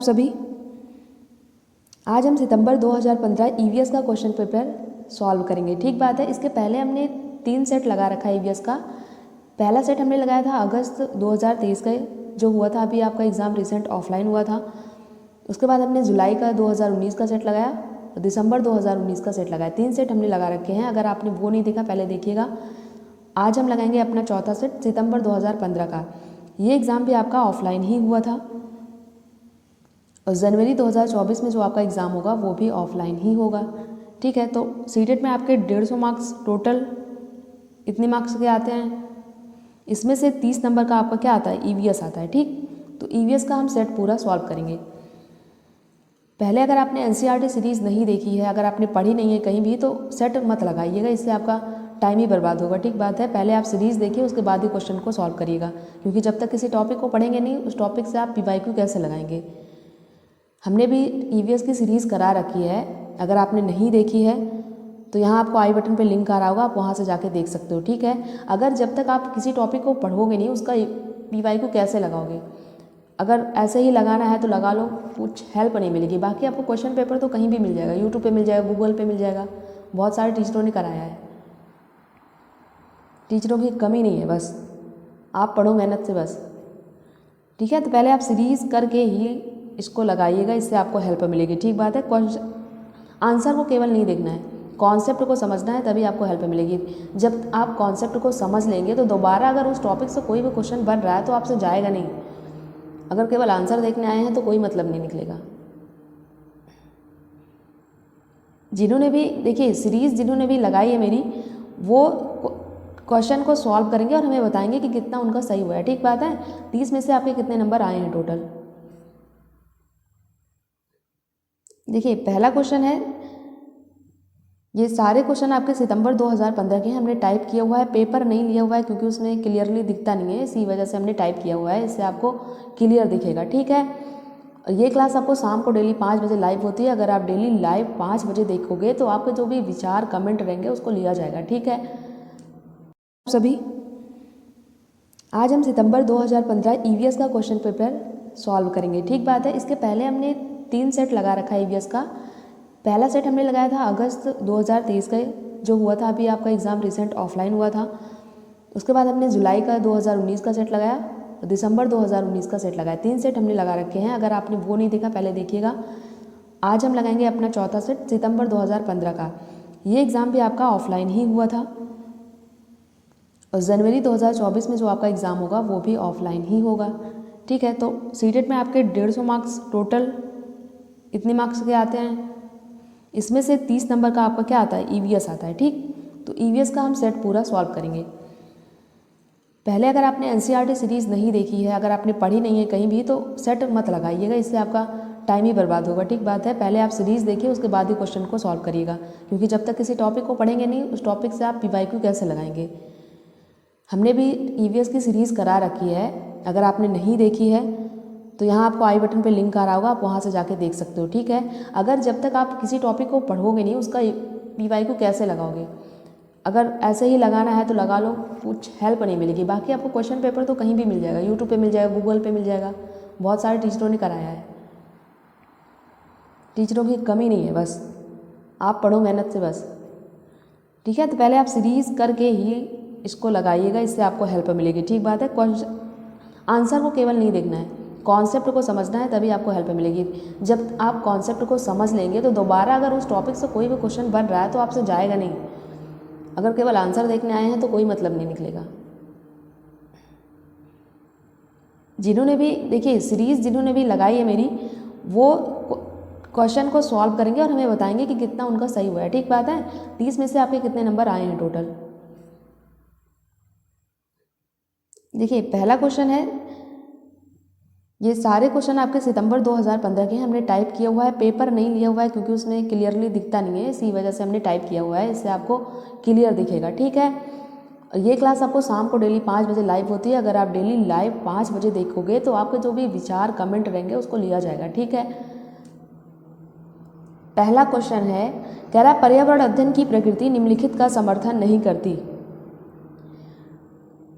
सभी आज हम सितंबर 2015 ईवीएस का क्वेश्चन पेपर सॉल्व करेंगे। ठीक बात है। इसके पहले हमने 3 सेट लगा रखा है ईवीएस का। पहला सेट हमने लगाया था अगस्त 2023 का, जो हुआ था अभी आपका एग्ज़ाम रिसेंट ऑफलाइन हुआ था। उसके बाद हमने जुलाई का 2019 का सेट लगाया और दिसंबर 2019 का सेट लगाया। 3 सेट हमने लगा रखे हैं। अगर आपने वो नहीं देखा पहले देखिएगा। आज हम लगाएंगे अपना चौथा सेट सितंबर 2015 का। ये एग्ज़ाम भी आपका ऑफलाइन ही हुआ था और जनवरी 2024 में जो आपका एग्ज़ाम होगा वो भी ऑफलाइन ही होगा। ठीक है। तो सीटेट में आपके 150 मार्क्स टोटल इतने मार्क्स के आते हैं। इसमें से 30 नंबर का आपका क्या आता है, ईवीएस आता है। ठीक, तो ईवीएस का हम सेट पूरा सॉल्व करेंगे। पहले अगर आपने एनसीईआरटी सीरीज़ नहीं देखी है, अगर आपने पढ़ी नहीं है कहीं भी, तो सेट मत लगाइएगा, इससे आपका टाइम ही बर्बाद होगा। ठीक बात है। पहले आप सीरीज़ देखिए, उसके बाद ही क्वेश्चन को सॉल्व करिएगा, क्योंकि जब तक किसी टॉपिक को पढ़ेंगे नहीं, उस टॉपिक से आप पीवाईक्यू कैसे लगाएंगे। हमने भी ईवीएस की सीरीज़ करा रखी है। अगर आपने नहीं देखी है तो यहाँ आपको आई बटन पे लिंक आ रहा होगा, आप वहाँ से जाके देख सकते हो। ठीक है। अगर जब तक आप किसी टॉपिक को पढ़ोगे नहीं, उसका पीवाईक्यू कैसे लगाओगे। अगर ऐसे ही लगाना है तो लगा लो, कुछ हेल्प नहीं मिलेगी। बाकी आपको क्वेश्चन पेपर तो कहीं भी मिल जाएगा, यूट्यूब पे मिल जाएगा, गूगल पे मिल जाएगा। बहुत सारे टीचरों ने कराया है। टीचरों की कमी नहीं है, बस आप पढ़ो मेहनत से बस। ठीक है। तो पहले आप सीरीज़ करके ही इसको लगाइएगा, इससे आपको हेल्प मिलेगी। ठीक बात है। आंसर को केवल नहीं देखना है, कॉन्सेप्ट को समझना है, तभी आपको हेल्प मिलेगी। जब आप कॉन्सेप्ट को समझ लेंगे तो दोबारा अगर उस टॉपिक से कोई भी क्वेश्चन बन रहा है तो आपसे जाएगा नहीं। अगर केवल आंसर देखने आए हैं तो कोई मतलब नहीं निकलेगा। जिन्होंने भी देखिए सीरीज़ जिन्होंने भी लगाई है मेरी, वो क्वेश्चन को सॉल्व करेंगे और हमें बताएंगे कि कितना उनका सही हुआ है। ठीक बात है। 30 में से आपके कितने नंबर आए हैं टोटल। देखिए पहला क्वेश्चन है, ये सारे क्वेश्चन आपके सितंबर 2015 के हैं। हमने टाइप किया हुआ है, पेपर नहीं लिया हुआ है क्योंकि उसमें क्लियरली दिखता नहीं है, इसी वजह से हमने टाइप किया हुआ है, इससे आपको क्लियर दिखेगा। ठीक है। ये क्लास आपको शाम को डेली 5 बजे लाइव होती है। अगर आप डेली लाइव 5 बजे देखोगे तो आपके जो भी विचार कमेंट रहेंगे उसको लिया जाएगा। ठीक है। सभी आज हम सितंबर 2015 ईवीएस का क्वेश्चन पेपर सॉल्व करेंगे। ठीक बात है। इसके पहले हमने 3 सेट लगा रखा है ईवीएस का। पहला सेट हमने लगाया था अगस्त 2023 का, जो हुआ था अभी आपका एग्ज़ाम रिसेंट ऑफलाइन हुआ था। उसके बाद हमने जुलाई का 2019 का सेट लगाया और दिसंबर 2019 का सेट लगाया। 3 सेट हमने लगा रखे हैं। अगर आपने वो नहीं देखा पहले देखिएगा। आज हम लगाएंगे अपना चौथा सेट सितंबर 2015 का। ये एग्ज़ाम भी आपका ऑफलाइन ही हुआ था और जनवरी 2024 में जो आपका एग्ज़ाम होगा वो भी ऑफलाइन ही होगा। ठीक है। तो सीटेट में आपके 150 मार्क्स टोटल इतने मार्क्स के आते हैं। इसमें से 30 नंबर का आपका क्या आता है, ईवीएस आता है। ठीक, तो ईवीएस का हम सेट पूरा सॉल्व करेंगे। पहले अगर आपने एनसीईआरटी सीरीज़ नहीं देखी है, अगर आपने पढ़ी नहीं है कहीं भी, तो सेट मत लगाइएगा, इससे आपका टाइम ही बर्बाद होगा। ठीक बात है। पहले आप सीरीज़ देखिए, उसके बाद ही क्वेश्चन को सॉल्व करिएगा, क्योंकि जब तक किसी टॉपिक को पढ़ेंगे नहीं, उस टॉपिक से आप पीवाईक्यू कैसे लगाएंगे। हमने भी ईवीएस की सीरीज़ करा रखी है। अगर आपने नहीं देखी है तो यहाँ आपको आई बटन पे लिंक आ रहा होगा, आप वहाँ से जाके देख सकते हो। ठीक है। अगर जब तक आप किसी टॉपिक को पढ़ोगे नहीं, उसका पीवाईक्यू कैसे लगाओगे। अगर ऐसे ही लगाना है तो लगा लो, कुछ हेल्प नहीं मिलेगी। बाकी आपको क्वेश्चन पेपर तो कहीं भी मिल जाएगा, यूट्यूब पे मिल जाएगा, गूगल पे मिल जाएगा। बहुत सारे टीचरों ने कराया है। टीचरों की कमी नहीं है, बस आप पढ़ो मेहनत से बस। ठीक है। तो पहले आप सीरीज़ करके ही इसको लगाइएगा, इससे आपको हेल्प मिलेगी। ठीक बात है। आंसर को केवल नहीं देखना है, कॉन्सेप्ट को समझना है, तभी आपको हेल्प मिलेगी। जब आप कॉन्सेप्ट को समझ लेंगे तो दोबारा अगर उस टॉपिक से कोई भी क्वेश्चन बन रहा है तो आपसे जाएगा नहीं। अगर केवल आंसर देखने आए हैं तो कोई मतलब नहीं निकलेगा। जिन्होंने भी देखिए सीरीज़ जिन्होंने भी लगाई है मेरी, वो क्वेश्चन को सॉल्व करेंगे और हमें बताएंगे कि कितना उनका सही हुआ है। ठीक बात है। 30 में से आपके कितने नंबर आए हैं टोटल। देखिए पहला क्वेश्चन है, ये सारे क्वेश्चन आपके सितंबर 2015 के हैं। हमने टाइप किया हुआ है, पेपर नहीं लिया हुआ है क्योंकि उसमें क्लियरली दिखता नहीं है, इसी वजह से हमने टाइप किया हुआ है, इससे आपको क्लियर दिखेगा। ठीक है। ये क्लास आपको शाम को डेली 5 बजे लाइव होती है। अगर आप डेली लाइव 5 बजे देखोगे तो आपके जो भी विचार कमेंट रहेंगे उसको लिया जाएगा। ठीक है। पहला क्वेश्चन है, कह रहा है पर्यावरण अध्ययन की प्रकृति निम्नलिखित का समर्थन नहीं करती।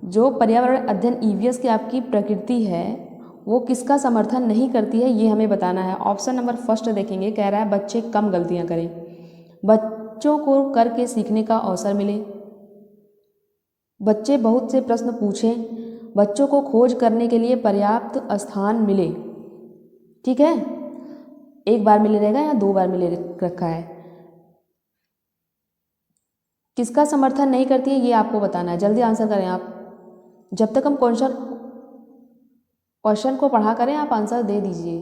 जो पर्यावरण अध्ययन ईवीएस की आपकी प्रकृति है वो किसका समर्थन नहीं करती है, ये हमें बताना है। ऑप्शन नंबर फर्स्ट देखेंगे, कह रहा है बच्चे कम गलतियां करें, बच्चों को करके सीखने का अवसर मिले, बच्चे बहुत से प्रश्न पूछें, बच्चों को खोज करने के लिए पर्याप्त स्थान मिले। ठीक है, एक बार मिले रहेगा या दो बार मिले रखा है। किसका समर्थन नहीं करती है ये आपको बताना है, जल्दी आंसर करें आप। जब तक हम क्वेश्चन को पढ़ा करें आप आंसर दे दीजिए।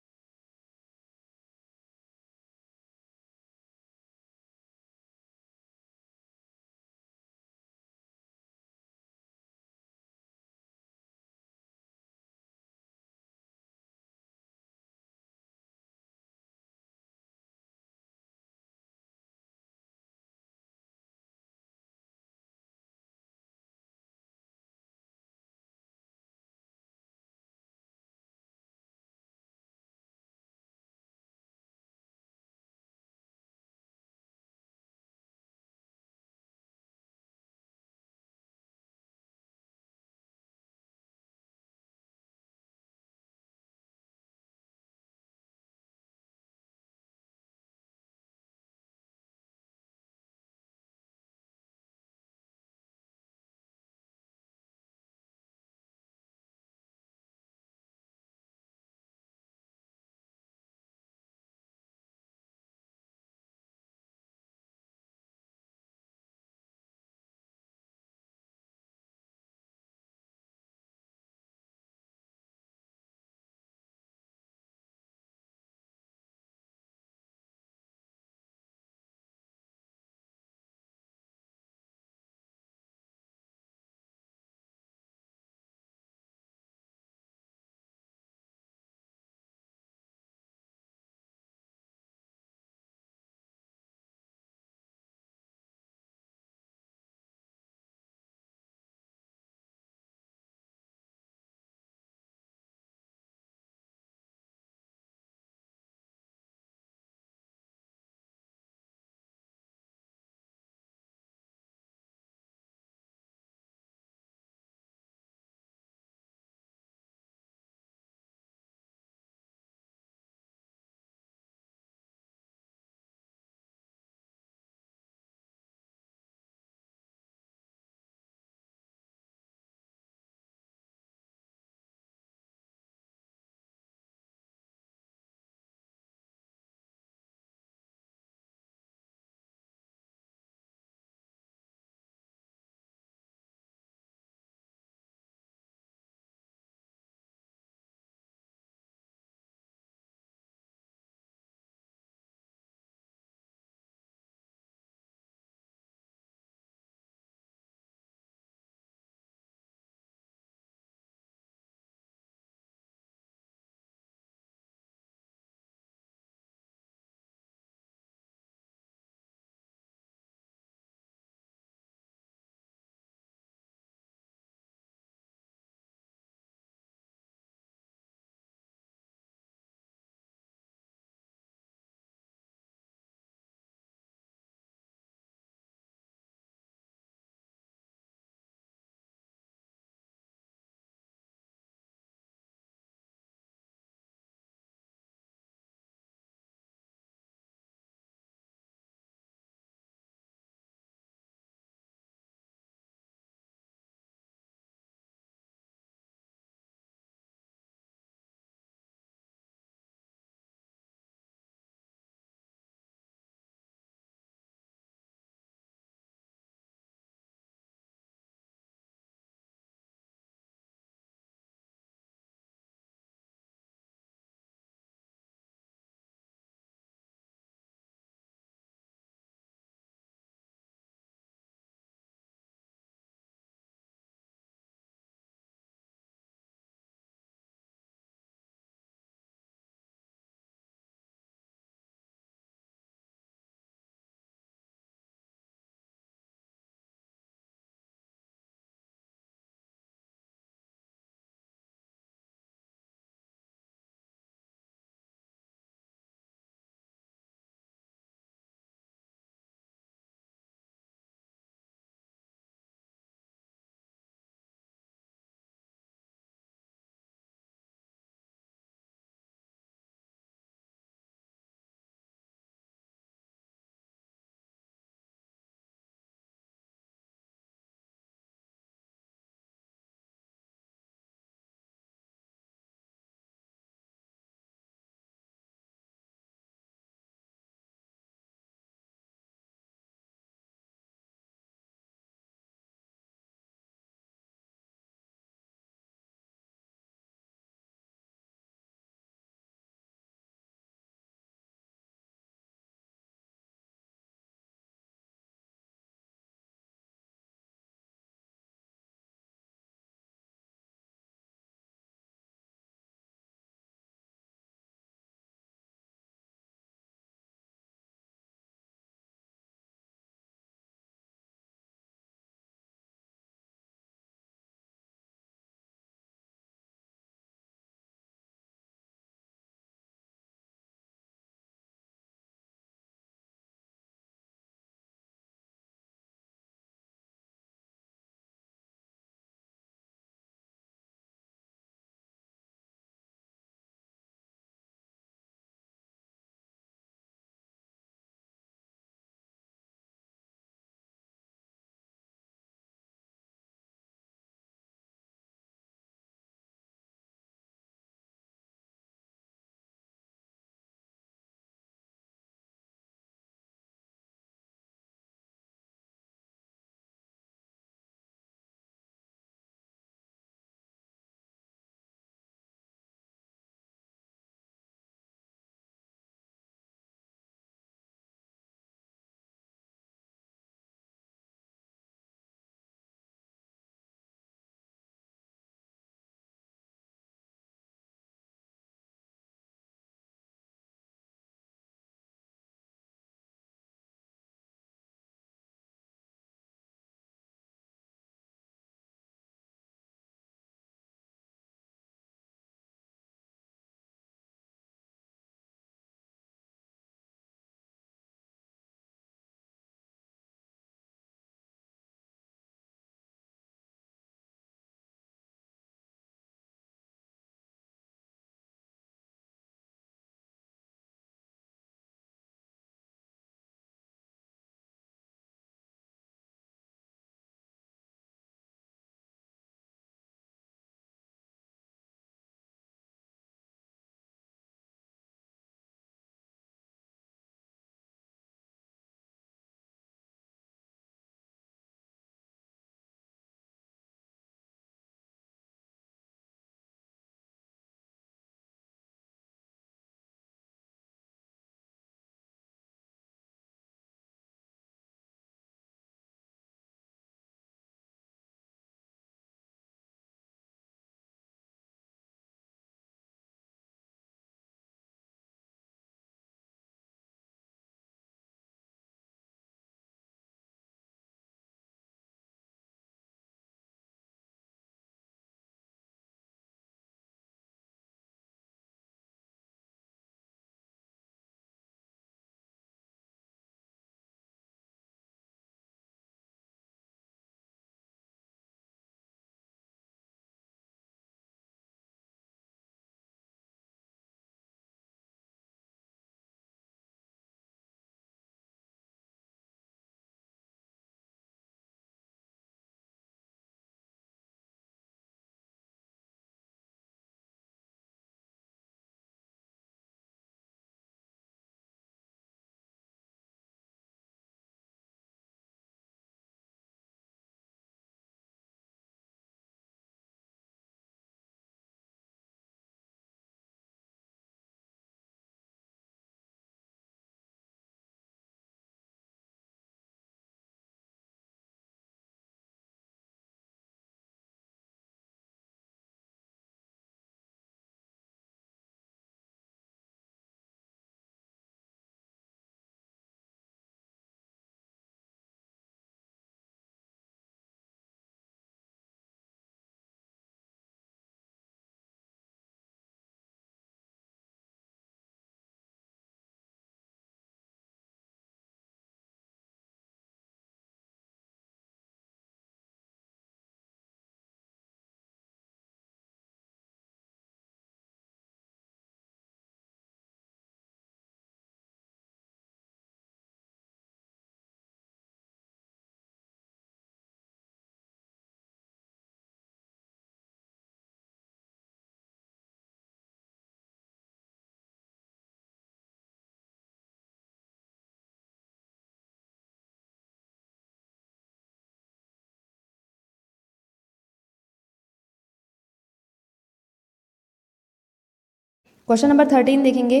क्वेश्चन नंबर 13 देखेंगे।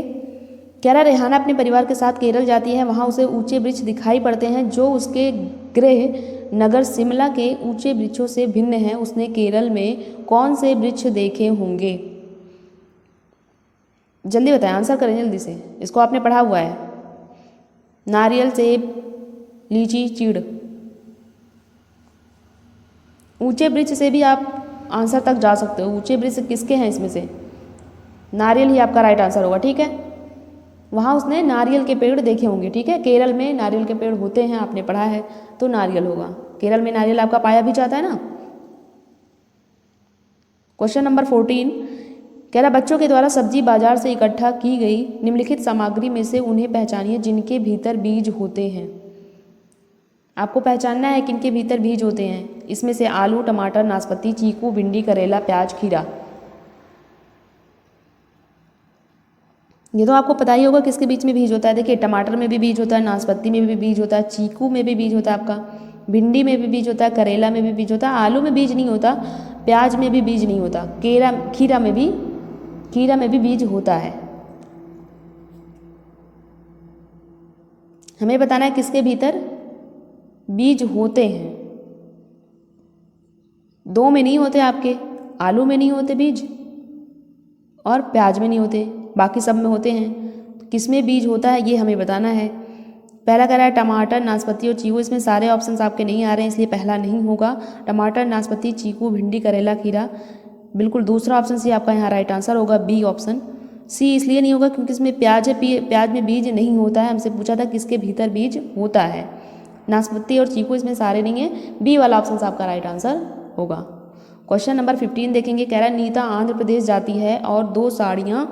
कह रहा रेहाना अपने परिवार के साथ केरल जाती है, वहाँ उसे ऊंचे वृक्ष दिखाई पड़ते हैं जो उसके गृह नगर शिमला के ऊंचे वृक्षों से भिन्न हैं। उसने केरल में कौन से वृक्ष देखे होंगे? जल्दी बताएं, आंसर करें जल्दी से, इसको आपने पढ़ा हुआ है। नारियल, सेब, लीची, चीड़। ऊंचे वृक्ष से भी आप आंसर तक जा सकते हो। ऊंचे वृक्ष किसके हैं इसमें से? नारियल ही आपका राइट आंसर होगा, ठीक है। वहाँ उसने नारियल के पेड़ देखे होंगे, ठीक है। केरल में नारियल के पेड़ होते हैं, आपने पढ़ा है, तो नारियल होगा। केरल में नारियल आपका पाया भी जाता है ना। क्वेश्चन नंबर 14 कह रहा बच्चों के द्वारा सब्जी बाजार से इकट्ठा की गई निम्नलिखित सामग्री में से उन्हें पहचानिए जिनके भीतर बीज होते हैं। आपको पहचानना है किनके भीतर बीज होते हैं। इसमें से आलू, टमाटर, नाशपाती, चीकू, भिंडी, करेला, प्याज, खीरा। ये तो आपको पता ही होगा किसके बीच में बीज होता है। देखिए, टमाटर में भी बीज होता है, नाशपाती में भी बीज होता है, चीकू में भी बीज होता है आपका, भिंडी में भी बीज होता है, करेला में भी बीज होता है, आलू में बीज नहीं होता, प्याज में भी बीज नहीं होता, खीरा में भी बीज होता है। हमें बताना है किसके भीतर बीज होते हैं। दो में नहीं होते आपके, आलू में नहीं होते बीज और प्याज में नहीं होते, बाकी सब में होते हैं। किस में बीज होता है ये हमें बताना है। पहला कह रहा है टमाटर, नाशपाती और चीकू। इसमें सारे ऑप्शंस आपके नहीं आ रहे हैं, इसलिए पहला नहीं होगा। टमाटर, नाशपाती, चीकू, भिंडी, करेला, खीरा, बिल्कुल दूसरा ऑप्शन सी आपका यहाँ राइट आंसर होगा, बी ऑप्शन। सी इसलिए नहीं होगा क्योंकि इसमें प्याज है, प्याज में बीज नहीं होता है। हमसे पूछा था किसके भीतर बीज होता है। नाशपाती और चीकू इसमें सारे नहीं है, बी वाला ऑप्शन आपका राइट आंसर होगा। क्वेश्चन नंबर 15 देखेंगे। कह रहा है नीता आंध्र प्रदेश जाती है और 2 साड़ियाँ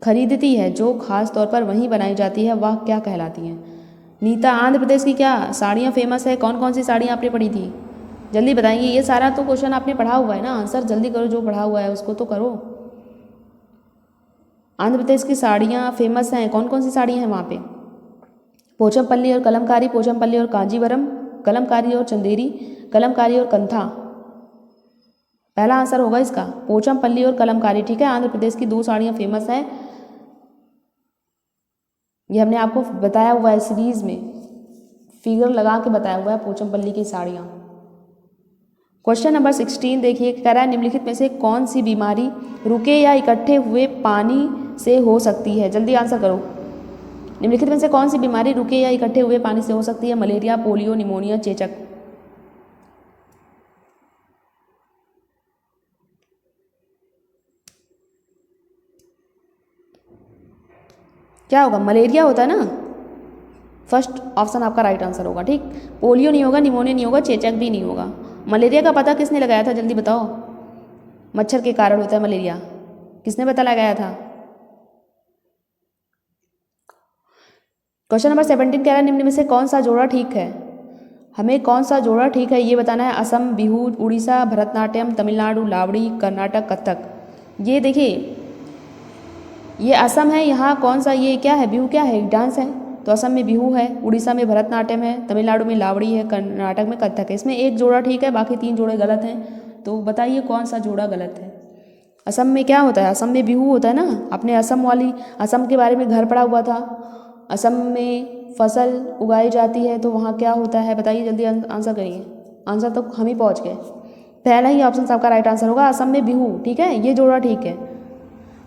खरीदती है जो खास तौर पर वहीं बनाई जाती है, वह क्या कहलाती हैं? नीता आंध्र प्रदेश की क्या साड़ियाँ फेमस है? कौन कौन सी साड़ियाँ आपने पढ़ी थी? जल्दी बताएंगे। ये सारा तो क्वेश्चन आपने पढ़ा हुआ है ना, आंसर जल्दी करो, जो पढ़ा हुआ है उसको तो करो। आंध्र प्रदेश की साड़ियाँ फेमस हैं, कौन कौन सी साड़ियाँ हैं वहाँ पे? पोचमपल्ली और कलमकारी, पोचमपल्ली और कांजीवरम, कलमकारी और चंदेरी, कलमकारी और कंथा। पहला आंसर होगा इसका पोचमपल्ली और कलमकारी, ठीक है। आंध्र प्रदेश की 2 साड़ियाँ फेमस हैं, ये हमने आपको बताया हुआ है सीरीज में, फिगर लगा के बताया हुआ है पोचमपल्ली की साड़ियाँ। क्वेश्चन नंबर 16 देखिए। कह रहा है निम्नलिखित में से कौन सी बीमारी रुके या इकट्ठे हुए पानी से हो सकती है? जल्दी आंसर करो। निम्नलिखित में से कौन सी बीमारी रुके या इकट्ठे हुए पानी से हो सकती है? मलेरिया, पोलियो, निमोनिया, चेचक। क्या होगा? मलेरिया होता है ना, फर्स्ट ऑप्शन आपका राइट आंसर होगा, ठीक। पोलियो नहीं होगा, निमोनिया नहीं होगा, चेचक भी नहीं होगा। मलेरिया का पता किसने लगाया था? जल्दी बताओ। मच्छर के कारण होता है मलेरिया, किसने पता लगाया था? क्वेश्चन नंबर 17 कह रहा है निम्न में से कौन सा जोड़ा ठीक है? हमें कौन सा जोड़ा ठीक है ये बताना है। असम, बिहू, उड़ीसा, भरतनाट्यम, तमिलनाडु, लावड़ी, कर्नाटक, कथक। ये देखिए, ये असम है, यहाँ कौन सा, ये क्या है? बिहू क्या है? डांस है, तो असम में बिहू है, उड़ीसा में भरतनाट्यम है, तमिलनाडु में लावड़ी है, कर्नाटक में कथक है। इसमें एक जोड़ा ठीक है, बाकी 3 जोड़े गलत हैं। तो बताइए कौन सा जोड़ा गलत है? असम में क्या होता है? असम में बिहू होता है ना। आपने असम के बारे में घर पढ़ा हुआ था। असम में फसल उगाई जाती है, तो वहाँ क्या होता है बताइए, जल्दी आंसर करिए। आंसर तो हम ही पहुँच गए। पहला ही ऑप्शन आपका राइट आंसर होगा, असम में बिहू, ठीक है, ये जोड़ा ठीक है।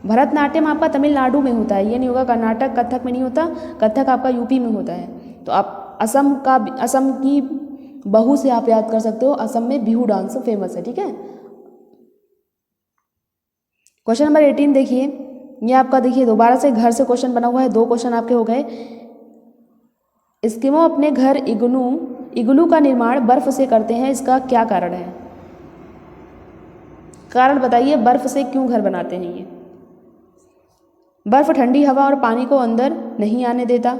भरतनाट्यम आपका तमिलनाडु में होता है, ये नहीं होगा। कर्नाटक, कथक में नहीं होता, कथक आपका यूपी में होता है। तो आप असम की बहू से आप याद कर सकते हो, असम में बिहू डांस फेमस है, ठीक है। क्वेश्चन नंबर 18 देखिए। ये आपका देखिए दोबारा से घर से क्वेश्चन बना हुआ है, 2 क्वेश्चन आपके हो गए। एस्किमो अपने घर इग्लू का निर्माण बर्फ से करते हैं, इसका क्या कारण है? कारण बताइए, बर्फ से क्यों घर बनाते हैं ये? बर्फ ठंडी हवा और पानी को अंदर नहीं आने देता।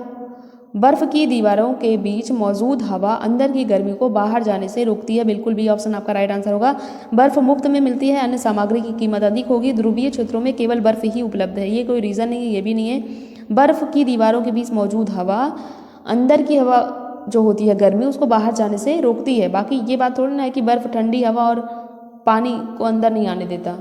बर्फ की दीवारों के बीच मौजूद हवा अंदर की गर्मी को बाहर जाने से रोकती है, बिल्कुल बी ऑप्शन आपका राइट आंसर होगा। बर्फ मुफ्त में मिलती है, अन्य सामग्री की कीमत अधिक होगी। ध्रुवीय क्षेत्रों में केवल बर्फ ही उपलब्ध है, ये कोई रीज़न नहीं है, ये भी नहीं है। बर्फ की दीवारों के बीच मौजूद हवा अंदर की हवा जो होती है गर्मी, उसको बाहर जाने से रोकती है। बाकी ये बात थोड़ी ना है कि बर्फ ठंडी हवा और पानी को अंदर नहीं आने देता।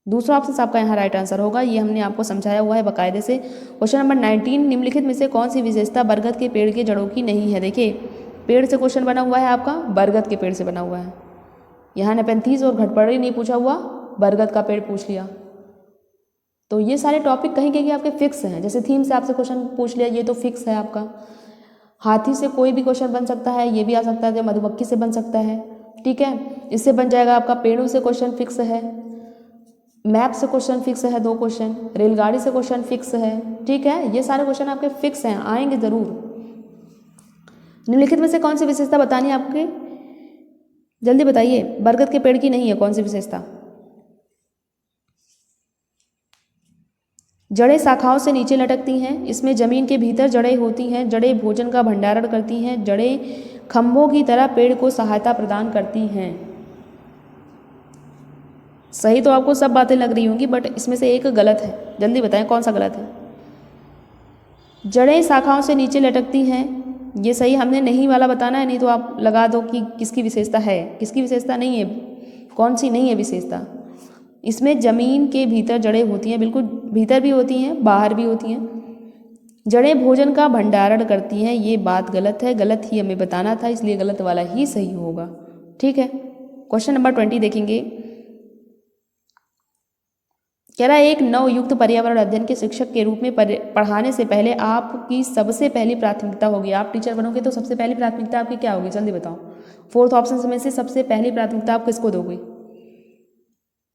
दूसरा ऑप्शन आपका यहाँ राइट आंसर होगा। ये हमने आपको समझाया हुआ है बाकायदे से। क्वेश्चन नंबर 19, निम्नलिखित में से कौन सी विशेषता बरगद के पेड़ के जड़ों की नहीं है। देखिए पेड़ से क्वेश्चन बना हुआ है आपका, बरगद के पेड़ से बना हुआ है। यहाँ नेपेंथीज और घटपड़ी नहीं पूछा हुआ, बरगद का पेड़ पूछ लिया। तो ये सारे टॉपिक कहीं कहीं आपके फिक्स हैं। जैसे थीम से आपसे क्वेश्चन पूछ लिया, ये तो फिक्स है आपका। हाथी से कोई भी क्वेश्चन बन सकता है, ये भी आ सकता है। मधुमक्खी से बन सकता है, ठीक है। इससे बन जाएगा आपका। पेड़ों से क्वेश्चन फिक्स है, मैप से क्वेश्चन फिक्स है 2 क्वेश्चन, रेलगाड़ी से क्वेश्चन फिक्स है, ठीक है। ये सारे क्वेश्चन आपके फिक्स हैं, आएंगे जरूर। निम्नलिखित में से कौन सी विशेषता बतानी है आपके, जल्दी बताइए। बरगद के पेड़ की नहीं है कौन सी विशेषता। जड़ें शाखाओं से नीचे लटकती हैं, इसमें जमीन के भीतर जड़ें होती हैं, जड़ें भोजन का भंडारण करती हैं, जड़ें खंभों की तरह पेड़ को सहायता प्रदान करती हैं। सही तो आपको सब बातें लग रही होंगी, बट इसमें से एक गलत है। जल्दी बताएं कौन सा गलत है। जड़ें शाखाओं से नीचे लटकती हैं, ये सही हमने नहीं वाला बताना है, नहीं तो आप लगा दो कि किसकी विशेषता है, किसकी विशेषता नहीं है, कौन सी नहीं है विशेषता। इसमें जमीन के भीतर जड़ें होती हैं, बिल्कुल भीतर भी होती हैं बाहर भी होती हैं। जड़ें भोजन का भंडारण करती हैं, ये बात गलत है, गलत ही हमें बताना था, इसलिए गलत वाला ही सही होगा, ठीक है। क्वेश्चन नंबर 20 देखेंगे। कह रहा है एक नवयुक्त पर्यावरण अध्ययन के शिक्षक के रूप में पढ़ाने से पहले आपकी सबसे पहली प्राथमिकता होगी। आप टीचर बनोगे तो सबसे पहली प्राथमिकता आपकी क्या होगी, जल्दी बताओ। 4th ऑप्शन में से सबसे पहली प्राथमिकता आप किसको दोगे।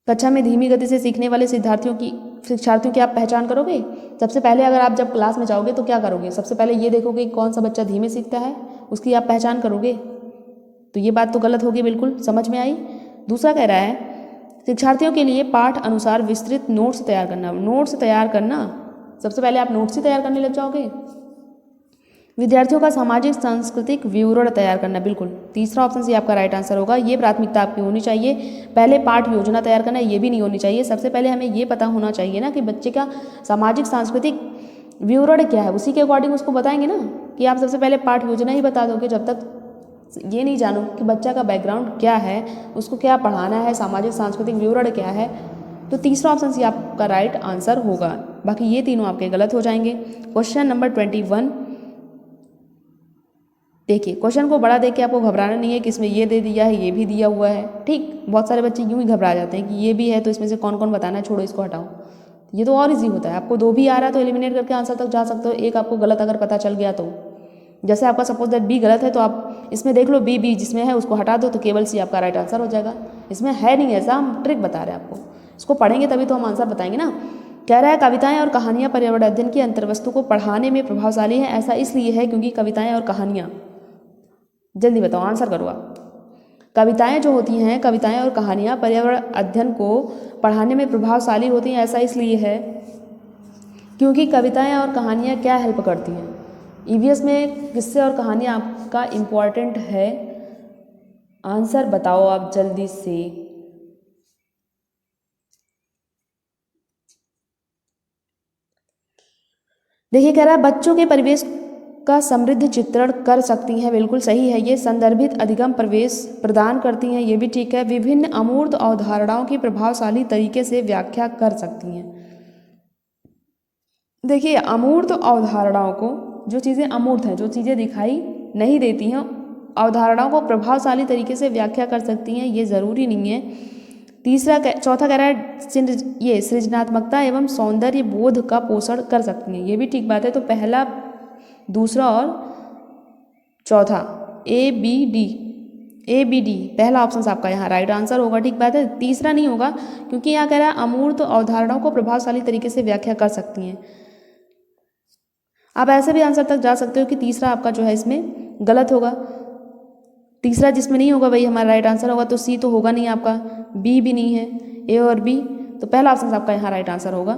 कक्षा में धीमी गति से सीखने वाले शिक्षार्थियों की आप पहचान करोगे। सबसे पहले अगर आप जब क्लास में जाओगे तो क्या करोगे, सबसे पहले ये देखोगे कि कौन सा बच्चा धीमे सीखता है, उसकी आप पहचान करोगे। तो ये बात तो गलत होगी, बिल्कुल समझ में आई। दूसरा कह रहा है शिक्षार्थियों के लिए पाठ अनुसार विस्तृत नोट्स तैयार करना। नोट्स तैयार करना, सबसे पहले आप नोट्स ही तैयार करने लग जाओगे। विद्यार्थियों का सामाजिक सांस्कृतिक विवरण तैयार करना, बिल्कुल तीसरा ऑप्शन से आपका राइट आंसर होगा। ये प्राथमिकता आपकी होनी चाहिए। पहले पाठ योजना तैयार करना, ये भी नहीं होनी चाहिए। सबसे पहले हमें ये पता होना चाहिए ना कि बच्चे का सामाजिक सांस्कृतिक विवरण क्या है, उसी के अकॉर्डिंग उसको बताएंगे ना। कि आप सबसे पहले पाठ योजना ही बता दोगे, जब तक ये नहीं जानो कि बच्चा का बैकग्राउंड क्या है, उसको क्या पढ़ाना है, सामाजिक सांस्कृतिक विवरण क्या है, तो तीसरा ऑप्शन से आपका राइट आंसर होगा। बाकी ये तीनों आपके गलत हो जाएंगे। क्वेश्चन नंबर 21 देखिए। क्वेश्चन को बड़ा देख के आपको घबराना नहीं है कि इसमें ये दे दिया है, ये भी दिया हुआ है, ठीक। बहुत सारे बच्चे यूँ ही घबरा जाते हैं कि ये भी है तो इसमें से कौन कौन बताना है, छोड़ो इसको हटाओ। ये तो और ईजी होता है, आपको 2 भी आ रहा है तो एलिमिनेट करके आंसर तक जा सकते हो। एक आपको गलत अगर पता चल गया तो, जैसे आपका सपोज दैट बी गलत है तो आप इसमें देख लो बी जिसमें है उसको हटा दो तो केवल सी आपका राइट आंसर हो जाएगा। इसमें है नहीं ऐसा, हम ट्रिक बता रहे हैं आपको। इसको पढ़ेंगे तभी तो हम आंसर बताएंगे ना। कह रहा है कविताएं और कहानियां पर्यावरण अध्ययन की अंतर्वस्तु को पढ़ाने में प्रभावशाली हैं। ऐसा इसलिए है क्योंकि कविताएं और कहानियां, जल्दी बताओ आंसर करो आप। कविताएं जो होती हैं, कविताएं और कहानियां पर्यावरण अध्ययन को पढ़ाने में प्रभावशाली होती हैं। ऐसा इसलिए है क्योंकि कविताएं और कहानियां क्या हेल्प करती हैं। ईवीएस में किस्से और कहानियां आपका इम्पॉर्टेंट है। आंसर बताओ आप जल्दी से। देखिए कह रहा है बच्चों के परिवेश का समृद्ध चित्रण कर सकती हैं, बिल्कुल सही है। ये संदर्भित अधिगम प्रवेश प्रदान करती हैं, ये भी ठीक है। विभिन्न अमूर्त अवधारणाओं की प्रभावशाली तरीके से व्याख्या कर सकती हैं। देखिए अमूर्त अवधारणाओं को, जो चीज़ें अमूर्त हैं, जो चीज़ें दिखाई नहीं देती हैं, अवधारणाओं को प्रभावशाली तरीके से व्याख्या कर सकती हैं, ये ज़रूरी नहीं है। चौथा कह रहा है ये सृजनात्मकता एवं सौंदर्य बोध का पोषण कर सकती हैं, ये भी ठीक बात है। तो पहला, दूसरा और चौथा ए बी डी पहला ऑप्शन आपका यहाँ राइट आंसर होगा, ठीक बात है। तीसरा नहीं होगा क्योंकि यहाँ कह रहा है अमूर्त अवधारणाओं को प्रभावशाली तरीके से व्याख्या कर सकती हैं। आप ऐसे भी आंसर तक जा सकते हो कि तीसरा आपका जो है इसमें गलत होगा। तीसरा जिसमें नहीं होगा वही हमारा राइट आंसर होगा। तो सी तो होगा नहीं आपका, बी भी नहीं है, ए और बी, तो पहला ऑप्शन आपका यहाँ राइट आंसर होगा।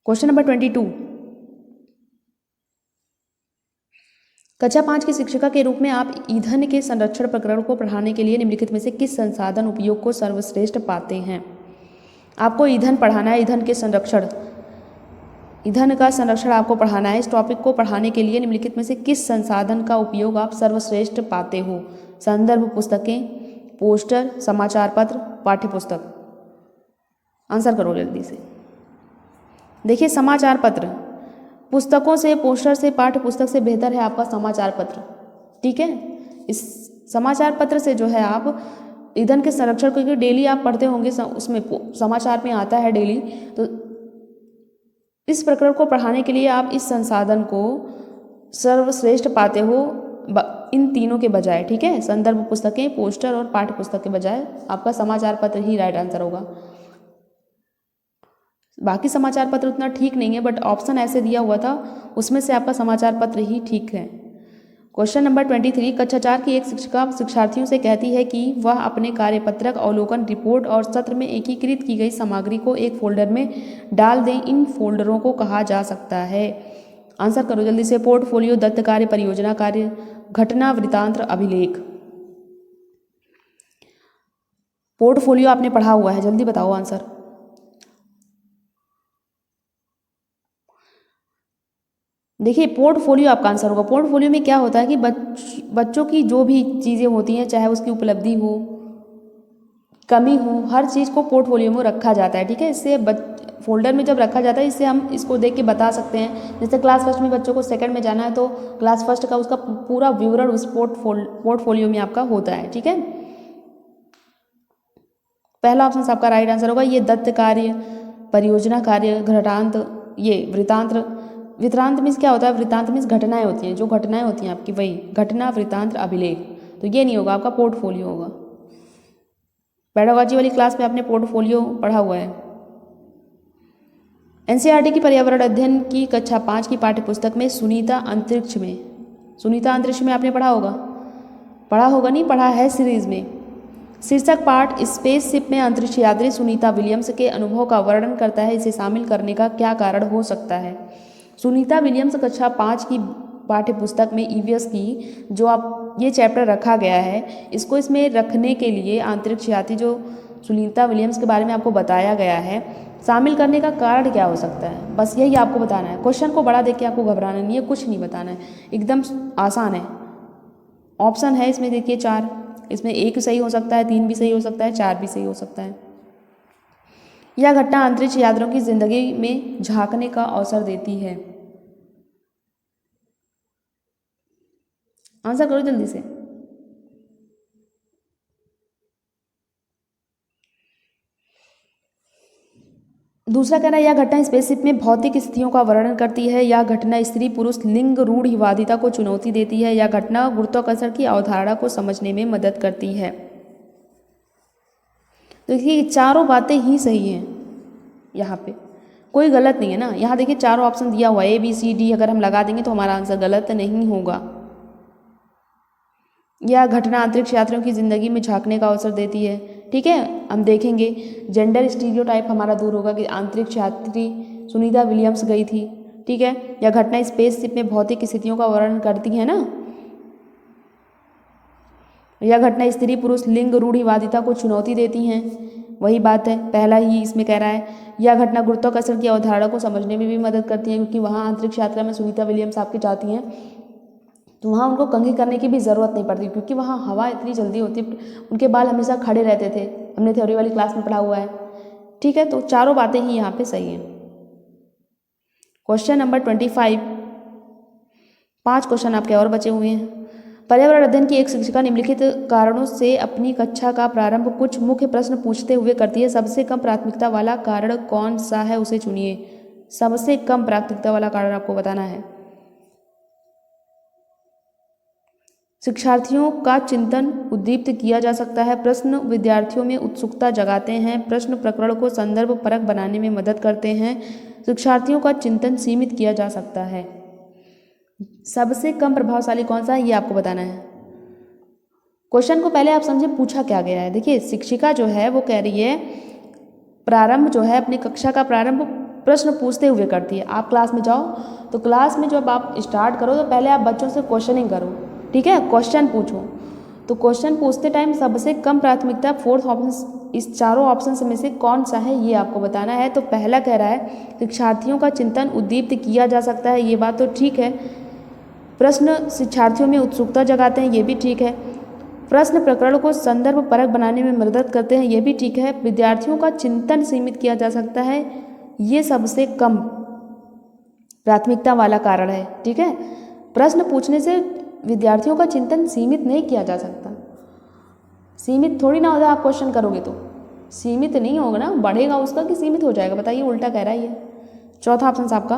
क्वेश्चन नंबर 22, कक्षा 5 की शिक्षिका के रूप में आप ईंधन के संरक्षण प्रकरण को पढ़ाने के लिए निम्नलिखित में से किस संसाधन उपयोग को सर्वश्रेष्ठ पाते हैं। आपको ईंधन पढ़ाना है, ईंधन का संरक्षण आपको पढ़ाना है। इस टॉपिक को पढ़ाने के लिए निम्नलिखित में से किस संसाधन का उपयोग आप सर्वश्रेष्ठ पाते हो। संदर्भ पुस्तकें, पोस्टर, समाचार पत्र, पाठ्य पुस्तक। आंसर करो जल्दी से। देखिए समाचार पत्र, पुस्तकों से, पोस्टर से, पाठ्य पुस्तक से बेहतर है आपका समाचार पत्र। ठीक है, इस समाचार पत्र से जो है आप ईंधन के संरक्षण, क्योंकि डेली आप पढ़ते होंगे, उसमें समाचार में आता है डेली, तो इस प्रकरण को पढ़ाने के लिए आप इस संसाधन को सर्वश्रेष्ठ पाते हो इन तीनों के बजाय। ठीक है, संदर्भ पुस्तकें, पोस्टर और पाठ्य पुस्तक के बजाय आपका समाचार पत्र ही राइट आंसर होगा। बाकी समाचार पत्र उतना ठीक नहीं है, बट ऑप्शन ऐसे दिया हुआ था, उसमें से आपका समाचार पत्र ही ठीक है। क्वेश्चन नंबर 23, कक्षा 4 की एक शिक्षिका शिक्षार्थियों से कहती है कि वह अपने कार्यपत्रक, अवलोकन, रिपोर्ट और सत्र में एकीकृत की गई सामग्री को एक फोल्डर में डाल दें। इन फोल्डरों को कहा जा सकता है। आंसर करो जल्दी से। पोर्टफोलियो, दत्त कार्य, परियोजना कार्य, घटना, वृत्तांत, अभिलेख। पोर्टफोलियो आपने पढ़ा हुआ है, जल्दी बताओ आंसर। देखिए पोर्टफोलियो आपका आंसर होगा। पोर्टफोलियो में क्या होता है कि बच्चों की जो भी चीज़ें होती हैं, चाहे उसकी उपलब्धि हो, कमी हो, हर चीज़ को पोर्टफोलियो में रखा जाता है। ठीक है, इससे फोल्डर में जब रखा जाता है, इससे हम इसको देख के बता सकते हैं। जैसे क्लास फर्स्ट में बच्चों को सेकंड में जाना है, तो क्लास फर्स्ट का उसका पूरा विवरण उस पोर्टफोलियो में आपका होता है। ठीक है, पहला ऑप्शन आपका राइट आंसर होगा। ये दत्त कार्य, परियोजना कार्य, घटांत, ये वृत्तांत। वृत्तांत मीन्स क्या होता है? वृत्तांत मीन्स घटनाएं होती हैं, जो घटनाएं होती हैं आपकी, वही घटना, वृत्तांत, अभिलेख। तो ये नहीं होगा, आपका पोर्टफोलियो होगा। पेडागोजी वाली क्लास में आपने पोर्टफोलियो पढ़ा हुआ है। एनसीईआरटी की पर्यावरण अध्ययन की कक्षा 5 की पाठ्यपुस्तक में सुनीता अंतरिक्ष में आपने पढ़ा होगा नहीं पढ़ा है सीरीज में। शीर्षक पाठ स्पेसशिप में अंतरिक्ष यात्री सुनीता विलियम्स के अनुभव का वर्णन करता है। इसे शामिल करने का क्या कारण हो सकता है? सुनीता विलियम्स कक्षा 5 की पाठ्यपुस्तक में ईवीएस की जो आप ये चैप्टर रखा गया है, इसको इसमें रखने के लिए अंतरिक्ष यात्री जो सुनीता विलियम्स के बारे में आपको बताया गया है, शामिल करने का कारण क्या हो सकता है? बस यही आपको बताना है। क्वेश्चन को बड़ा देख के आपको घबराना नहीं है, कुछ नहीं बताना है, एकदम आसान है। ऑप्शन है इसमें देखिए 4, इसमें 1 सही हो सकता है, 3 भी सही हो सकता है, 4 भी सही हो सकता है। यह घटना अंतरिक्ष यात्रियों की जिंदगी में झांकने का अवसर देती है। आंसर करो जल्दी से। दूसरा कह रहा है यह घटना स्पेसशिप में भौतिक स्थितियों का वर्णन करती है। यह घटना स्त्री पुरुष लिंग रूढ़िवादिता को चुनौती देती है। यह घटना गुरुत्वाकर्षण की अवधारणा को समझने में मदद करती है। तो देखिए चारों बातें ही सही हैं, यहाँ पे कोई गलत नहीं है ना। यहाँ देखिए चारों ऑप्शन दिया हुआ है ABCD, अगर हम लगा देंगे तो हमारा आंसर गलत नहीं होगा। यह घटना अंतरिक्ष यात्रियों की जिंदगी में झांकने का अवसर देती है। ठीक है, हम देखेंगे जेंडर स्टीरियोटाइप हमारा दूर होगा कि अंतरिक्ष यात्री सुनीता विलियम्स गई थी। ठीक है, यह घटना स्पेसशिप में भौतिक स्थितियों का वर्णन करती है ना। यह घटना स्त्री पुरुष लिंग रूढ़िवादिता को चुनौती देती हैं, वही बात है, पहला ही इसमें कह रहा है। यह घटना गुरुत्वाकर्षण की अवधारणा को समझने में भी मदद करती है, क्योंकि वहाँ अंतरिक्ष यात्रा में सुनीता विलियम्स आपकी जाती हैं, तो वहाँ उनको कंघी करने की भी ज़रूरत नहीं पड़ती, क्योंकि वहाँ हवा इतनी जल्दी होती, उनके बाल हमेशा खड़े रहते थे, हमने थ्योरी वाली क्लास में पढ़ा हुआ है। ठीक है, तो चारों बातें ही यहाँ पे सही हैं। क्वेश्चन नंबर 25, 5 क्वेश्चन आपके और बचे हुए हैं। पर्यावरण अध्ययन की एक शिक्षिका निम्नलिखित कारणों से अपनी कक्षा का प्रारंभ कुछ मुख्य प्रश्न पूछते हुए करती है। सबसे कम प्राथमिकता वाला कारण कौन सा है, उसे चुनिए। सबसे कम प्राथमिकता वाला कारण आपको बताना है। शिक्षार्थियों का चिंतन उद्दीप्त किया जा सकता है। प्रश्न विद्यार्थियों में उत्सुकता जगाते हैं। प्रश्न प्रकरण को संदर्भ परक बनाने में मदद करते हैं। शिक्षार्थियों का चिंतन सीमित किया जा सकता है। सबसे कम प्रभावशाली कौन सा है, ये आपको बताना है। क्वेश्चन को पहले आप समझे पूछा क्या गया है। देखिए शिक्षिका जो है वो कह रही है प्रारंभ जो है अपनी कक्षा का प्रारंभ प्रश्न पूछते हुए करती है। आप क्लास में जाओ तो क्लास में जब आप स्टार्ट करो तो पहले आप बच्चों से क्वेश्चनिंग करो। ठीक है, क्वेश्चन पूछो। तो क्वेश्चन पूछते टाइम सबसे कम प्राथमिकता 4th ऑप्शन, इस चारों ऑप्शन में से कौन सा है ये आपको बताना है। तो पहला कह रहा है शिक्षार्थियों का चिंतन उद्दीप्त किया जा सकता है, ये बात तो ठीक है। प्रश्न शिक्षार्थियों में उत्सुकता जगाते हैं, ये भी ठीक है। प्रश्न प्रकरण को संदर्भ परक बनाने में मदद करते हैं, ये भी ठीक है। विद्यार्थियों का चिंतन सीमित किया जा सकता है, ये सबसे कम प्राथमिकता वाला कारण है, ठीक है। प्रश्न पूछने से विद्यार्थियों का चिंतन सीमित नहीं किया जा सकता। सीमित थोड़ी ना होगा, आप क्वेश्चन करोगे तो सीमित नहीं होगा ना, बढ़ेगा उसका कि सीमित हो जाएगा, बताइए, उल्टा कह रहा है ये। चौथा ऑप्शन आपका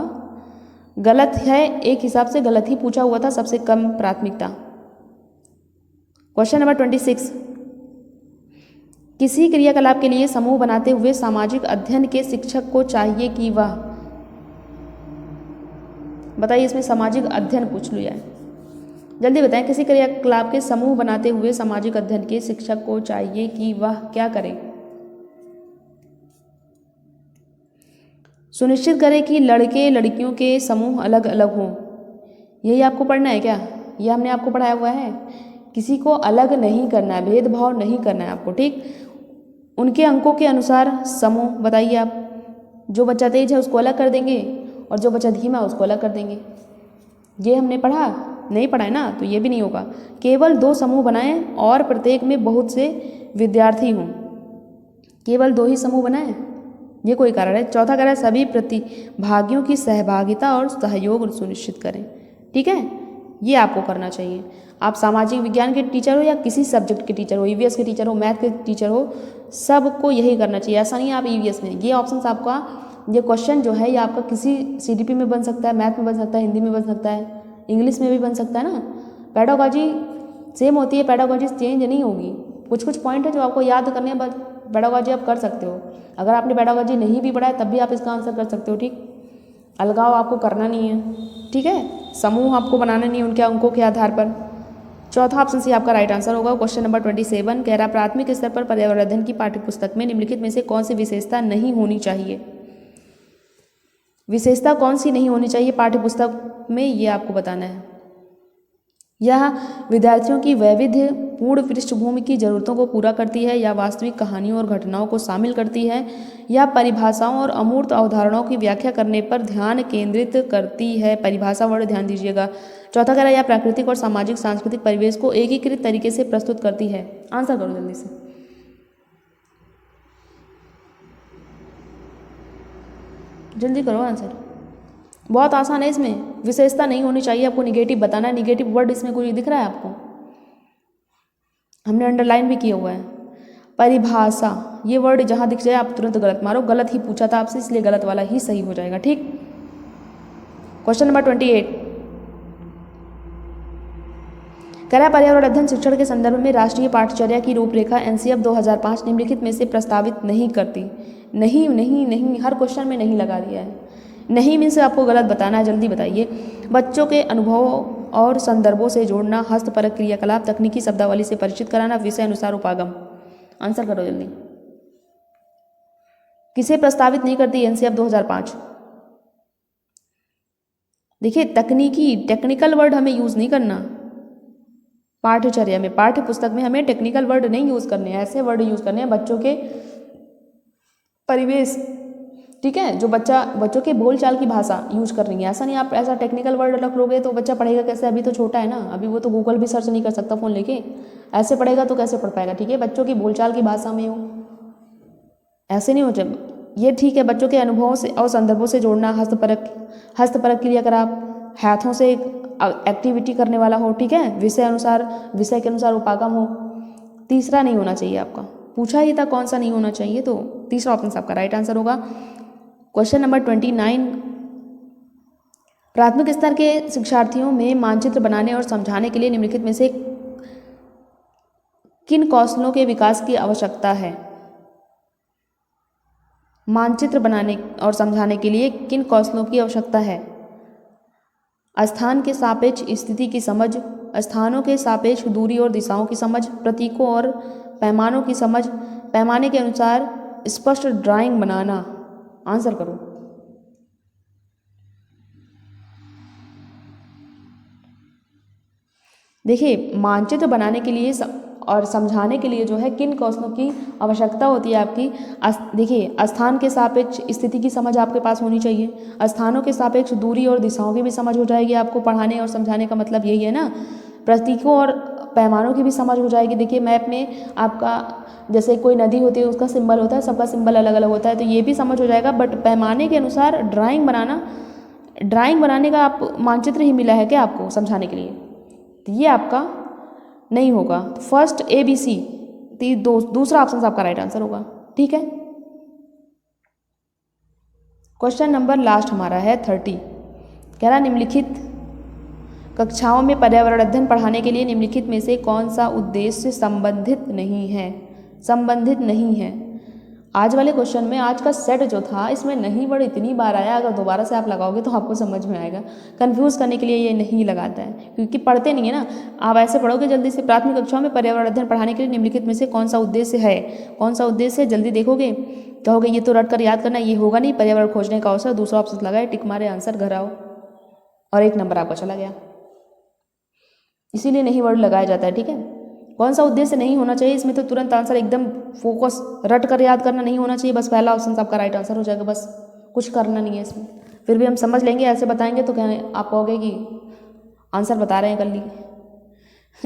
गलत है, एक हिसाब से गलत ही पूछा हुआ था, सबसे कम प्राथमिकता। क्वेश्चन नंबर 26, किसी क्रियाकलाप के लिए समूह बनाते हुए सामाजिक अध्ययन के शिक्षक को चाहिए कि वह, बताइए इसमें सामाजिक अध्ययन पूछ लिया है, जल्दी बताएं। किसी क्रियाकलाप के समूह बनाते हुए सामाजिक अध्ययन के शिक्षक को चाहिए कि वह क्या करे? सुनिश्चित करें कि लड़के लड़कियों के समूह अलग अलग हों। यही आपको पढ़ना है क्या? यह हमने आपको पढ़ाया हुआ है। किसी को अलग नहीं करना है, भेदभाव नहीं करना है आपको, ठीक। उनके अंकों के अनुसार समूह बताइए आप। जो बच्चा तेज है उसको अलग कर देंगे और जो बच्चा धीमा है उसको अलग कर देंगे। ये हमने पढ़ा नहीं पढ़ा है ना, तो ये भी नहीं होगा। केवल 2 समूह बनाएं और प्रत्येक में बहुत से विद्यार्थी हों। केवल 2 ही समूह बनाएं, ये कोई कारण है। चौथा कारण है सभी प्रतिभागियों की सहभागिता और सहयोग सुनिश्चित करें, ठीक है। ये आपको करना चाहिए। आप सामाजिक विज्ञान के टीचर हो या किसी सब्जेक्ट के टीचर हो, ईवीएस के टीचर हो, मैथ के टीचर हो, सबको यही करना चाहिए। ऐसा नहीं है आप ईवीएस में, ये ऑप्शन आपका, ये क्वेश्चन जो है ये आपका किसी सीडीपी में बन सकता है, मैथ में बन सकता है, हिंदी में बन सकता है, इंग्लिश में भी बन सकता है ना। पेडागॉजी सेम होती है, पेडागॉजी चेंज नहीं होगी। कुछ कुछ पॉइंट है जो आपको याद करने हैं, बस पेडागॉजी आप कर सकते हो। अगर आपने पेडागॉजी नहीं भी पढ़ा है तब भी आप इसका आंसर कर सकते हो, ठीक। अलगाव आपको करना नहीं है, ठीक है। समूह आपको बनाना नहीं है उनके अंकों के आधार पर। चौथा ऑप्शन सी आपका राइट आंसर होगा। क्वेश्चन नंबर 27 कह रहा प्राथमिक स्तर पर पर्यावरण अध्ययन की पाठ्यपुस्तक में निम्नलिखित में से कौन सी विशेषता नहीं होनी चाहिए? विशेषता कौन सी नहीं होनी चाहिए पाठ्यपुस्तक में, ये आपको बताना है। यह विद्यार्थियों की वैविध्यपूर्ण पृष्ठभूमि की जरूरतों को पूरा करती है, या वास्तविक कहानियों और घटनाओं को शामिल करती है, या परिभाषाओं और अमूर्त अवधारणाओं की व्याख्या करने पर ध्यान केंद्रित करती है। परिभाषा वर्ड ध्यान दीजिएगा। चौथा कह रहा है यह प्राकृतिक और सामाजिक सांस्कृतिक परिवेश को एकीकृत तरीके से प्रस्तुत करती है। आंसर करो जल्दी से, जल्दी करो आंसर। बहुत आसान है, इसमें विशेषता नहीं होनी चाहिए, आपको निगेटिव बताना है। निगेटिव वर्ड इसमें कोई दिख रहा है आपको? हमने अंडरलाइन भी किया हुआ है। परिभाषा, ये वर्ड जहां दिख जाए आप तुरंत गलत मारो। गलत ही पूछा था आपसे, इसलिए गलत वाला ही सही हो जाएगा, ठीक। क्वेश्चन नंबर 28 कह रहा है पर्यावरण अध्ययन शिक्षण के संदर्भ में राष्ट्रीय पाठचर्या की रूपरेखा एनसीएफ 2005 निम्नलिखित में से प्रस्तावित नहीं करती। नहीं नहीं नहीं, हर क्वेश्चन में नहीं लगा दिया है। नहीं मीन से आपको गलत बताना है, जल्दी बताइए। बच्चों के अनुभवों और संदर्भों से जोड़ना, हस्तपरक क्रियाकलाप, तकनीकी शब्दावली से परिचित कराना, विषय अनुसार उपागम। आंसर करो जल्दी। किसे प्रस्तावित नहीं करती एनसीएफ 2005? देखिए तकनीकी, टेक्निकल वर्ड हमें यूज नहीं करना पाठ्यचर्या में। पाठ्य पुस्तक में हमें टेक्निकल वर्ड नहीं यूज करने हैं, ऐसे वर्ड यूज करने हैं बच्चों के परिवेश, ठीक है, जो बच्चों के बोलचाल की भाषा यूज कर रही है। ऐसा नहीं आप ऐसा टेक्निकल वर्ड रख लोगे तो बच्चा पढ़ेगा कैसे? अभी तो छोटा है ना, अभी वो तो गूगल भी सर्च नहीं कर सकता फ़ोन लेके, ऐसे पढ़ेगा तो कैसे पढ़ पाएगा, ठीक है। बच्चों की बोलचाल की भाषा में हो, ऐसे नहीं हो जाए ये, ठीक है। बच्चों के अनुभवों से और संदर्भों से जोड़ना, हस्तपरक क्रियाकलाप, हाथों से एक्टिविटी करने वाला हो, ठीक है। विषय के अनुसार उपागम हो। तीसरा नहीं होना चाहिए आपका, पूछा ही था कौन सा नहीं होना चाहिए, तो तीसरा ऑप्शन आपका राइट आंसर होगा। क्वेश्चन नंबर 29 प्राथमिक स्तर के शिक्षार्थियों में मानचित्र बनाने और समझाने के लिए निम्नलिखित में से किन कौशलों के विकास की आवश्यकता है? मानचित्र बनाने और समझाने के लिए किन कौशलों की आवश्यकता है? स्थान के सापेक्ष स्थिति की समझ, स्थानों के सापेक्ष दूरी और दिशाओं की समझ, प्रतीकों और पैमानों की समझ, पैमाने के अनुसार स्पष्ट ड्राइंग बनाना। आंसर करो। देखिए मानचित्र बनाने के लिए और समझाने के लिए जो है किन कौशलों की आवश्यकता होती है आपकी? देखिए स्थान के सापेक्ष स्थिति की समझ आपके पास होनी चाहिए, स्थानों के सापेक्ष दूरी और दिशाओं की भी समझ हो जाएगी आपको। पढ़ाने और समझाने का मतलब यही है ना। प्रतीकों और पैमानों की भी समझ हो जाएगी। देखिए मैप में आपका जैसे कोई नदी होती है उसका सिंबल होता है, सबका सिंबल अलग अलग होता है, तो ये भी समझ हो जाएगा। बट पैमाने के अनुसार ड्राइंग बनाने का आप मानचित्र ही मिला है क्या आपको समझाने के लिए, तो ये आपका नहीं होगा। तो फर्स्ट ABC, तो दूसरा ऑप्शन आपका राइट आंसर होगा। ठीक है, क्वेश्चन नंबर लास्ट हमारा है 30। कह रहा निम्नलिखित कक्षाओं में पर्यावरण अध्ययन पढ़ाने के लिए निम्नलिखित में से कौन सा उद्देश्य संबंधित नहीं है। आज वाले क्वेश्चन में आज का सेट जो था इसमें नहीं वर्ड इतनी बार आया, अगर दोबारा से आप लगाओगे तो आपको समझ में आएगा। कंफ्यूज करने के लिए ये नहीं लगाता है, क्योंकि पढ़ते नहीं है ना। आप ऐसे पढ़ोगे जल्दी से, प्राथमिक कक्षाओं में पर्यावरण अध्ययन पढ़ाने के लिए निम्नलिखित में से कौन सा उद्देश्य है, जल्दी देखोगे, कहोगे ये तो रट कर याद करना, ये होगा नहीं। पर्यावरण खोजने का अवसर, दूसरा ऑप्शन लगाए, टिक मारे, आंसर घर आओ, और 1 नंबर आपका चला गया। इसीलिए नहीं वर्ड लगाया जाता है। ठीक है, कौन सा उद्देश्य नहीं होना चाहिए, इसमें तो तुरंत आंसर एकदम फोकस, रट कर याद करना नहीं होना चाहिए। बस पहला ऑप्शन आपका राइट आंसर हो जाएगा, बस कुछ करना नहीं है इसमें। फिर भी हम समझ लेंगे, ऐसे बताएंगे तो क्या आप कहोगे कि आंसर बता रहे हैं कर ली।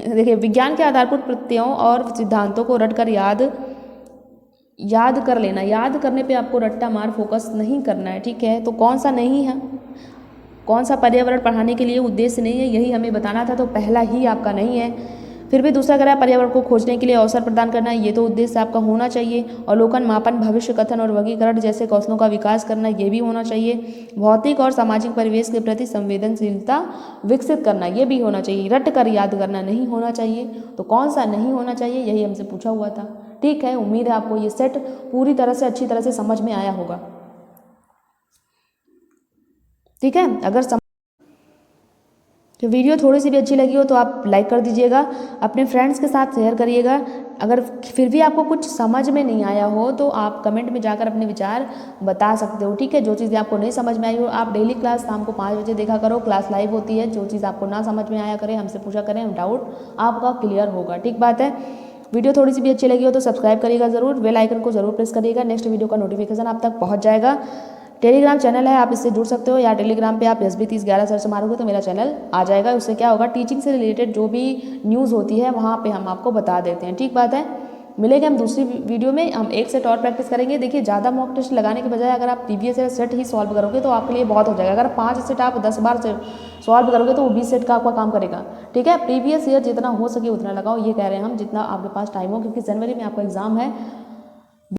देखिए विज्ञान के आधारभूत प्रत्ययों और सिद्धांतों को रट कर याद कर लेना। याद करने पे आपको रट्टा मार फोकस नहीं करना है। ठीक है, तो कौन सा नहीं है, कौन सा पर्यावरण पढ़ाने के लिए उद्देश्य नहीं है, यही हमें बताना था। तो पहला ही आपका नहीं है। फिर भी दूसरा कह रहा है पर्यावरण को खोजने के लिए अवसर प्रदान करना, ये तो उद्देश्य आपका होना चाहिए। अवलोकन, मापन, भविष्य कथन और वर्गीकरण जैसे कौशलों का विकास करना, ये भी होना चाहिए। भौतिक और सामाजिक परिवेश के प्रति संवेदनशीलता विकसित करना, ये भी होना चाहिए। रट कर याद करना नहीं होना चाहिए। तो कौन सा नहीं होना चाहिए, यही हमसे पूछा हुआ था। ठीक है, उम्मीद है आपको ये सेट पूरी तरह से अच्छी तरह से समझ में आया होगा। ठीक है, अगर तो वीडियो थोड़ी सी भी अच्छी लगी हो तो आप लाइक कर दीजिएगा, अपने फ्रेंड्स के साथ शेयर करिएगा। अगर फिर भी आपको कुछ समझ में नहीं आया हो तो आप कमेंट में जाकर अपने विचार बता सकते हो। ठीक है, जो चीज़ें आपको नहीं समझ में आई हो, आप डेली क्लास शाम को 5 बजे देखा करो, क्लास लाइव होती है। जो चीज़ आपको ना समझ में आया करे हमसे पूछा करें, डाउट आपका क्लियर होगा। ठीक बात है, वीडियो थोड़ी सी भी अच्छी लगी हो तो सब्सक्राइब करिएगा ज़रूर, बेल आइकन को ज़रूर प्रेस करिएगा, नेक्स्ट वीडियो का नोटिफिकेशन आप तक पहुँच जाएगा। टेलीग्राम चैनल है, आप इससे जुड़ सकते हो, या टेलीग्राम पे आप SB3011 सर्च मारोगे तो मेरा चैनल आ जाएगा। उससे क्या होगा, टीचिंग से रिलेटेड जो भी न्यूज़ होती है वहाँ पे हम आपको बता देते हैं। ठीक बात है, मिलेंगे हम दूसरी वीडियो में, हम एक सेट और प्रैक्टिस करेंगे। देखिए ज़्यादा मॉक टेस्ट लगाने के बजाय अगर आप प्रीवियस ईयर सेट ही सॉल्व करोगे तो आपके लिए बहुत हो जाएगा। अगर 5 सेट आप 10 बार से सॉल्व करोगे तो वो 20 सेट का आपका काम करेगा। ठीक है, प्रीवियस ईयर जितना हो सके उतना लगाओ, ये कह रहे हैं हम, जितना आपके पास टाइम हो, क्योंकि जनवरी में आपका एग्जाम है।